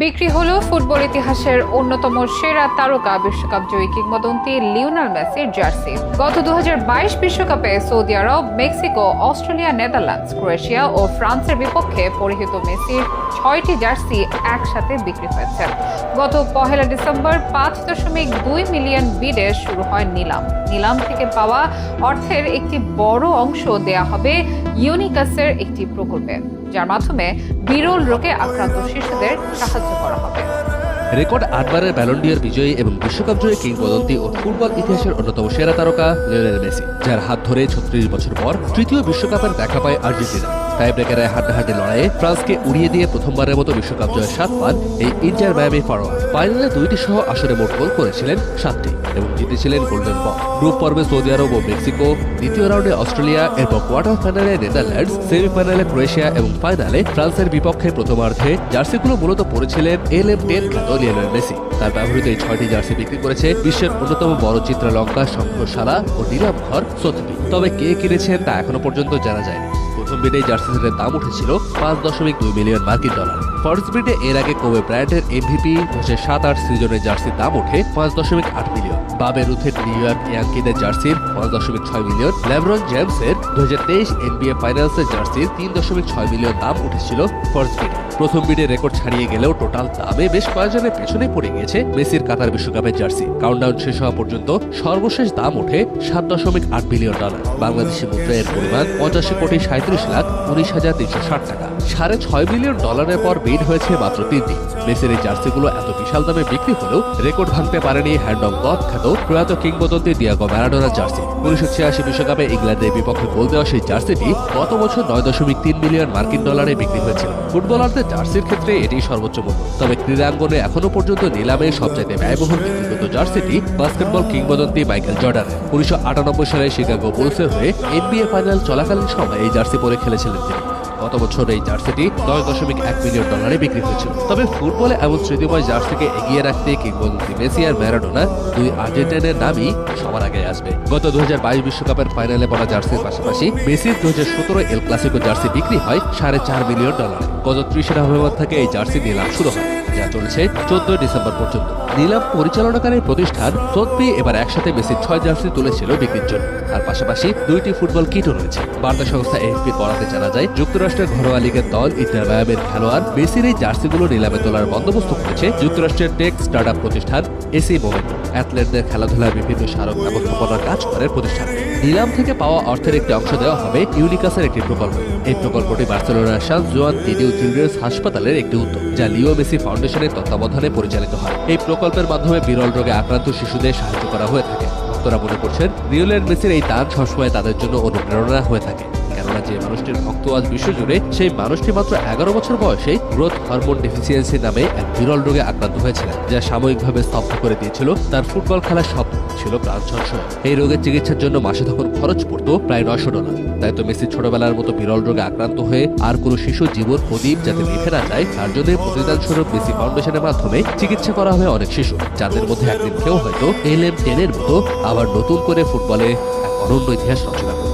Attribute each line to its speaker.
Speaker 1: বিক্রি হলো ফুটবল ইতিহাসের অন্যতম সেরা তারকা বিশ্বকাপ জয়ী কিংবদন্তি লিওনেল মেসির জার্সি। গত 2022 বিশ্বকাপে সৌদি আরব, মেক্সিকো, অস্ট্রেলিয়া, নেদারল্যান্ডস, ক্রোয়েশিয়া ও ফ্রান্সের বিপক্ষে পরিহিত মেসির 6টি জার্সি একসাথে বিক্রি হয়েছে। গত 1 ডিসেম্বর 5.2 মিলিয়ন বিডে শুরু হয় নিলাম থেকে পাওয়া অর্থের একটি বড় অংশ দেয়া হবে ইউনিকাসের একটি প্রকল্পে, যার মাধ্যমে বিরল রোগে আক্রান্ত শিশুদের সাহায্য করা হবে।
Speaker 2: রেকর্ড 8বারের ব্যালন ডি'র বিজয়ী এবং বিশ্বকাপ জয়ী কিংবদন্তি ও ফুটবল ইতিহাসের অন্যতম সেরা তারকা লিওনেল মেসি, যার হাত ধরে 36 বছর পর তৃতীয় বিশ্বকাপের দেখা পায় আর্জেন্টিনা। টাই ব্রেকারে হাড্ডাহাড্ডি লড়াইয়ে ফ্রান্সকে উড়িয়ে দিয়ে প্রথমবারের মতো বিশ্বকাপ জয়ের স্বাদ পান এই ইন্টার মায়ামি ফরোয়ার্ড। ফাইনালে 2টি সহ আসরে মোট গোল করেছিলেন 7টি এবং জিতেছিলেন গোল্ডেন বল। গ্রুপ পর্বে সৌদি আরব ও মেক্সিকো, দ্বিতীয় রাউন্ডে অস্ট্রেলিয়া, এরপর কোয়ার্টার ফাইনালে নেদারল্যান্ডস, সেমিফাইনালে ক্রোয়েশিয়া এবং ফাইনালে ফ্রান্সের বিপক্ষে প্রথমার্ধে জার্সিগুলো মূলত পরেছিলেন LM10 খ্যাত লিওনেল মেসি। তার ব্যবহৃত এই 6টি জার্সি বিক্রি করেছে বিশ্বের অন্যতম বড় চিত্রলঙ্কা সংগ্রহশালা ও নিলামঘর সোথবি। তবে কে কিনেছেন তা এখনো পর্যন্ত জানা যায়নি। প্রথম বিডে জার্সি সেটের দাম উঠেছিল $5.2 মিলিয়ন। ফার্স্ট বিডে এর আগে কোবে ব্রায়ান্টের MVP 2007-8 সিজনের জার্সির দাম ওঠে $5.8 মিলিয়ন। বাবে রুথের নিউ ইয়র্ক ইয়াঙ্কিদের জার্সির $5.6 মিলিয়ন। লেব্রন জেমসের 2023 NBA ফাইনালসের জার্সির $3.6 মিলিয়ন দাম উঠেছিল ফার্স্ট বিডে। প্রথম বিডে রেকর্ড ছাড়িয়ে গেলেও টোটাল দামে বেশ কয়েকজনের পেছনে পড়ে গিয়েছে মেসির কাতার বিশ্বকাপের জার্সি। কাউন্টডাউন শেষ হওয়া পর্যন্ত সর্বশেষ দাম ওঠে $7.8 বিলিয়ন। বাংলাদেশি মুদ্রায় এর পরিমাণ 85,37,19,360 টাকা। $6.5 বিলিয়ন পর বিড হয়েছে মাত্র 3 দিন। মেসির এই জার্সিগুলো এত বিশাল দামে বিক্রি হলেও রেকর্ড ভাঙতে পারেনি হ্যান্ড অফ গড খ্যাত প্রয়াত কিংবদন্তি দিয়াগো ম্যারাডোনার জার্সি। 1986 বিশ্বকাপে ইংল্যান্ডের বিপক্ষে গোল দেওয়া সেই জার্সিটি গত বছর $9.3 মিলিয়ন বিক্রি হয়েছিল। ফুটবলারদের জার্সির ক্ষেত্রে এটি সর্বোচ্চ মূল্য। তবে ক্রীড়াঙ্গনে এখনো পর্যন্ত নিলামে সবচাইতে ব্যয়বহুল ব্যক্তিগত জার্সিটি বাস্কেটবল কিংবদন্তি মাইকেল জর্ডানের। 1998 সালে শিকাগো বুলসের হয়ে NBA ফাইনাল চলাকালীন সময় এই জার্সি পরে খেলেছিলেন তিনি। গত বছর এই জার্সিটি $10.1 মিলিয়ন বিক্রি হয়েছিল। তবে ফুটবলে এমন স্মৃতিময় জার্সিকে এগিয়ে রাখতে কিংবদন্তি মেসি আর ম্যারাডোনা, দুই আর্জেন্টিনার নামই সবার আগে আসবে। গত 2022 বিশ্বকাপের ফাইনালে পড়া জার্সির পাশাপাশি মেসির 2017 এল ক্লাসিকো জার্সি বিক্রি হয় $4.5 মিলিয়ন। গত 30 নভেম্বর থেকে এই জার্সি নিলাম শুরু হয়, যা চলছে 14 ডিসেম্বর পর্যন্ত। নিলাম পরিচালনাকারী প্রতিষ্ঠান সোথবি এবার একসাথে মেসির 6 জার্সি তুলেছিল বিক্রির জন্য। আর পাশাপাশি 2টি ফুটবল কিটও রয়েছে। বার্তা সংস্থা AFP-র বরাতে জানা যায়, যুক্তরাষ্ট্রের ঘরোয়া লিগের দল ইন্টার মায়ামির খেলোয়াড় মেসির এই জার্সিগুলো নিলামে তোলার বন্দোবস্ত করেছে যুক্তরাষ্ট্রের টেক স্টার্টআপ প্রতিষ্ঠান AC মোমেন্টো। অ্যাথলেটদের খেলাধুলার বিভিন্ন স্মারক ব্যবস্থাপনার কাজ করে প্রতিষ্ঠান। নিলাম থেকে পাওয়া অর্থের একটি অংশ দেওয়া হবে ইউনিকাসের একটি প্রকল্প। এই প্রকল্পটি বার্সেলোনার সান জুয়ান দিদিউ চিলড্রেন্স হাসপাতালের একটি উদ্যোগ, যা লিও মেসি ফাউন্ডেশনের তত্ত্বাবধানে পরিচালিত হয়। এই প্রকল্পের মাধ্যমে বিরল রোগে আক্রান্ত শিশুদের সাহায্য করা হয়ে থাকে। ভক্তরা মনে করছেন লিওনেল মেসির এই দান সবসময় তাদের জন্য অনুপ্রেরণা হয়ে থাকে। কেননা যে মানুষটির ভক্ত আজ বিশ্বজুড়ে, সেই মানুষটি মাত্র 11 বছর বয়সে গ্রোথ হরমোন ডেফিসিয়েন্সি নামে এক বিরল রোগে আক্রান্ত হয়েছিলেন, যা সাময়িকভাবে স্তব্ধ করে দিয়েছিল তার ফুটবল খেলার স্বপ্ন, ছিল প্রাণ সংশয়। এই রোগের চিকিৎসার জন্য মাসে তখন খরচ পড়তো প্রায় $900। তাই তো মেসি ছোটবেলার মতো বিরল রোগে আক্রান্ত হয়ে আর কোনো শিশু জীবন প্রদীপ যাতে নিভে না যায়, তার জন্য প্রতিদান স্বরূপ মেসি ফাউন্ডেশনের মাধ্যমে চিকিৎসা করা হবে অনেক শিশু, যাদের মধ্যে একদিন কেউ হয়তো LM10 এর মতো আবার নতুন করে ফুটবলে এক অনন্য ইতিহাস রচনা করবে।